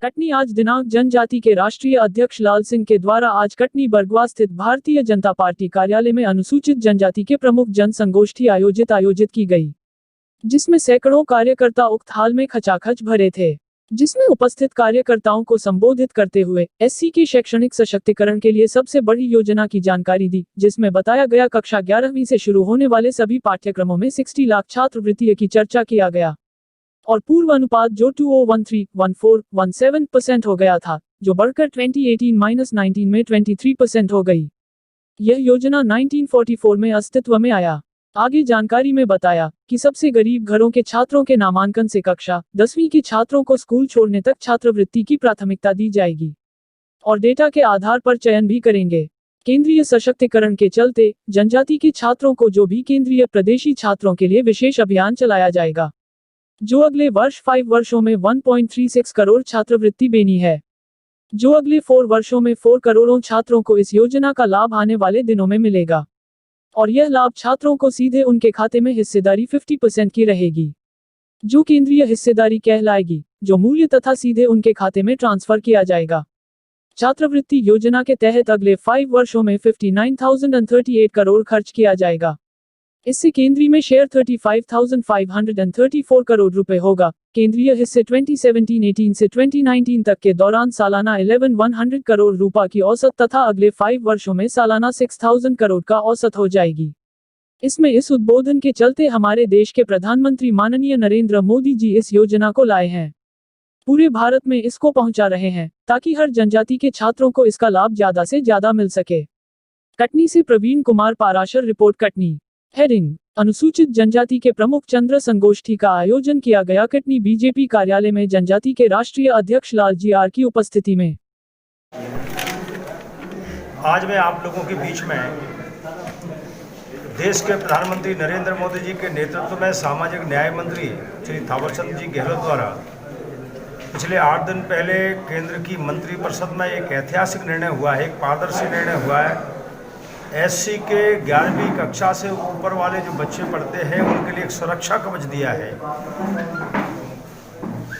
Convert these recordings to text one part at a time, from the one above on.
कटनी आज दिनांक जनजाति के राष्ट्रीय अध्यक्ष लाल सिंह के द्वारा आज कटनी बरगवा स्थित भारतीय जनता पार्टी कार्यालय में अनुसूचित जनजाति के प्रमुख जन संगोष्ठी आयोजित की गई, जिसमें सैकड़ों कार्यकर्ता उक्त हाल में खचाखच भरे थे। जिसमें उपस्थित कार्यकर्ताओं को संबोधित करते हुए एससी के शैक्षणिक सशक्तिकरण के लिए सबसे बड़ी योजना की जानकारी दी, जिसमें बताया गया कक्षा 11वीं से शुरू होने वाले सभी पाठ्यक्रमों में 60 लाख छात्रवृत्ति की चर्चा किया गया और पूर्व अनुपात जो 2013-14-17% हो गया था, जो बढ़कर 2018-19 में 23% हो गई। यह योजना 1944 में अस्तित्व में आया। आगे जानकारी में बताया कि सबसे गरीब घरों के छात्रों के नामांकन से कक्षा 10वीं के छात्रों को स्कूल छोड़ने तक छात्रवृत्ति की प्राथमिकता दी जाएगी और डेटा के आधार पर चयन भी करेंगे। केंद्रीय सशक्तिकरण के चलते जनजाति के छात्रों को जो भी केंद्रीय प्रदेशी छात्रों के लिए विशेष अभियान चलाया जाएगा, जो अगले वर्ष 5 वर्षों में 1.36 करोड़ छात्रवृत्ति देनी है, जो अगले 4 वर्षों में 4 करोड़ों छात्रों को इस योजना का लाभ आने वाले दिनों में मिलेगा और यह लाभ छात्रों को सीधे उनके खाते में हिस्सेदारी 50% की रहेगी, जो केंद्रीय हिस्सेदारी कहलाएगी, जो मूल्य तथा सीधे उनके खाते में ट्रांसफर किया जाएगा। छात्रवृत्ति योजना के तहत अगले 5 वर्षों में 59,038 करोड़ खर्च किया जाएगा। इससे केंद्रीय में शेयर 35,534 करोड़ रुपए होगा। केंद्रीय हिस्से 2017-18 से 2019 तक के दौरान सालाना 11,100 करोड़ रुपए की औसत तथा अगले 5 वर्षों में सालाना 6,000 करोड़ का औसत हो जाएगी। इसमें इस उद्बोधन के चलते हमारे देश के प्रधानमंत्री माननीय नरेंद्र मोदी जी इस योजना को लाए हैं। पूरे भारत में इसको पहुंचा रहे हैं ताकि हर जनजाति के छात्रों को इसका लाभ ज्यादा से ज्यादा मिल सके। कटनी से प्रवीण कुमार पाराशर रिपोर्ट। कटनी। हेडिंग: अनुसूचित जनजाति के प्रमुख चंद्र संगोष्ठी का आयोजन किया गया कटनी बीजेपी कार्यालय में जनजाति के राष्ट्रीय अध्यक्ष लाल जी आर की उपस्थिति में। आज मैं आप लोगों के बीच में देश के प्रधानमंत्री नरेंद्र मोदी जी के नेतृत्व में सामाजिक न्याय मंत्री श्री थावरचंद जी गहलोत द्वारा पिछले 8 दिन पहले केंद्र की मंत्रिपरिषद में एक ऐतिहासिक निर्णय हुआ है, एक पारदर्शी निर्णय हुआ है। एससी के 11वीं कक्षा से ऊपर वाले जो बच्चे पढ़ते हैं उनके लिए एक सुरक्षा कवच दिया है।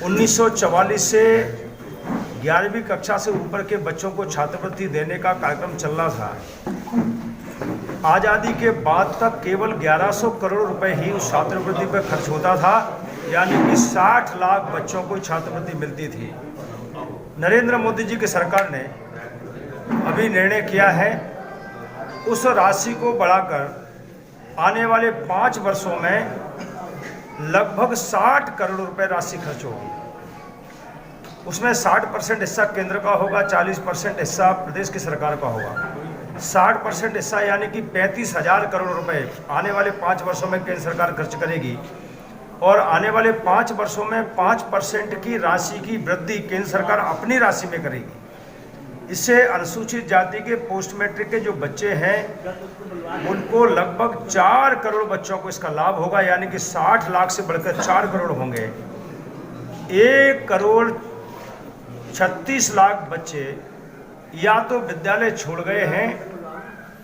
1944 से 11वीं कक्षा से ऊपर के बच्चों को छात्रवृत्ति देने का कार्यक्रम चल रहा था। आज़ादी के बाद तक केवल 1100 करोड़ रुपए ही उस छात्रवृत्ति पर खर्च होता था, यानी कि 60 लाख बच्चों को छात्रवृत्ति मिलती थी। नरेंद्र मोदी जी की सरकार ने अभी निर्णय किया है उस राशि को बढ़ाकर आने वाले 5 वर्षों में लगभग 60 करोड़ रुपए राशि खर्च होगी। उसमें 60% हिस्सा केंद्र का होगा, 40% हिस्सा प्रदेश की सरकार का होगा। 60% हिस्सा यानी कि 35,000 करोड़ रुपए आने वाले 5 वर्षों में केंद्र सरकार खर्च करेगी और आने वाले 5 वर्षों में 5% की राशि की वृद्धि केंद्र सरकार अपनी राशि में करेगी। इससे अनुसूचित जाति के पोस्ट मैट्रिक के जो बच्चे हैं उनको लगभग 4 करोड़ बच्चों को इसका लाभ होगा, यानी कि 60 लाख से बढ़कर 4 करोड़ होंगे। 1 करोड़ 36 लाख बच्चे या तो विद्यालय छोड़ गए हैं,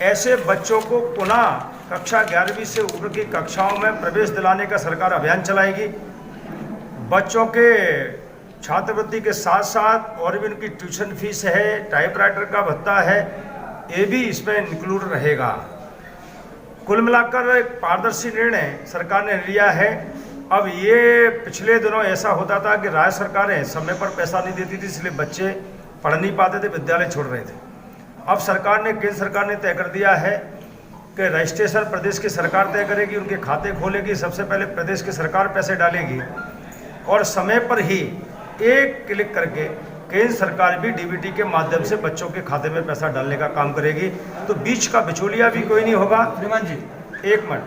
ऐसे बच्चों को पुनः कक्षा 11वीं से ऊपर की कक्षाओं में प्रवेश दिलाने का सरकार अभियान चलाएगी। बच्चों के छात्रवृत्ति के साथ साथ और भी उनकी ट्यूशन फीस है, टाइपराइटर का भत्ता है, ये भी इसमें इंक्लूड रहेगा। कुल मिलाकर एक पारदर्शी निर्णय सरकार ने लिया है। अब ये पिछले दिनों ऐसा होता था कि राज्य सरकारें समय पर पैसा नहीं देती थी, इसलिए बच्चे पढ़ नहीं पाते थे, विद्यालय छोड़ रहे थे। अब सरकार ने, केंद्र सरकार ने तय कर दिया है कि रजिस्ट्रेशन प्रदेश की सरकार तय करेगी, उनके खाते खोलेगी, सबसे पहले प्रदेश की सरकार पैसे डालेगी और समय पर ही एक क्लिक करके केंद्र सरकार भी डीबीटी के माध्यम से बच्चों के खाते में पैसा डालने का काम करेगी। तो बीच का बिचौलिया भी कोई नहीं होगा। श्रीमान जी, एक मिनट,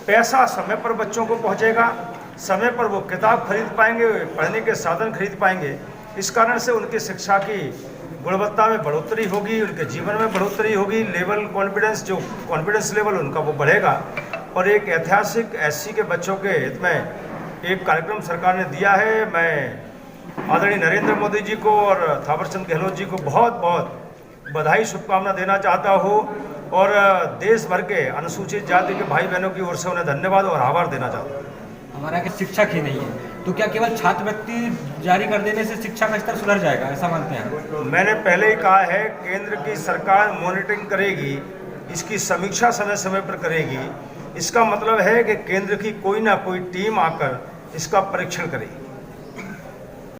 पैसा समय पर बच्चों को पहुंचेगा, समय पर वो किताब खरीद पाएंगे, पढ़ने के साधन खरीद पाएंगे। इस कारण से उनकी शिक्षा की गुणवत्ता में बढ़ोतरी होगी, उनके जीवन में बढ़ोतरी होगी, लेवल कॉन्फिडेंस, जो कॉन्फिडेंस लेवल उनका वो बढ़ेगा। और एक ऐतिहासिक एससी के बच्चों के हित में एक कार्यक्रम सरकार ने दिया है। मैं आदरणीय नरेंद्र मोदी जी को और थावरचंद गहलोत जी को बहुत बहुत बधाई, शुभकामना देना चाहता हूँ और देश भर के अनुसूचित जाति के भाई बहनों की ओर से उन्हें धन्यवाद और आभार देना चाहता हूँ। हमारा के शिक्षक ही नहीं है, तो क्या केवल छात्रवृत्ति जारी कर देने से शिक्षा का स्तर सुधर जाएगा, ऐसा मानते हैं? मैंने पहले ही कहा है, केंद्र की सरकार मॉनिटरिंग करेगी, इसकी समीक्षा समय समय पर करेगी। इसका मतलब है कि केंद्र की कोई ना कोई टीम आकर इसका परीक्षण करेगी।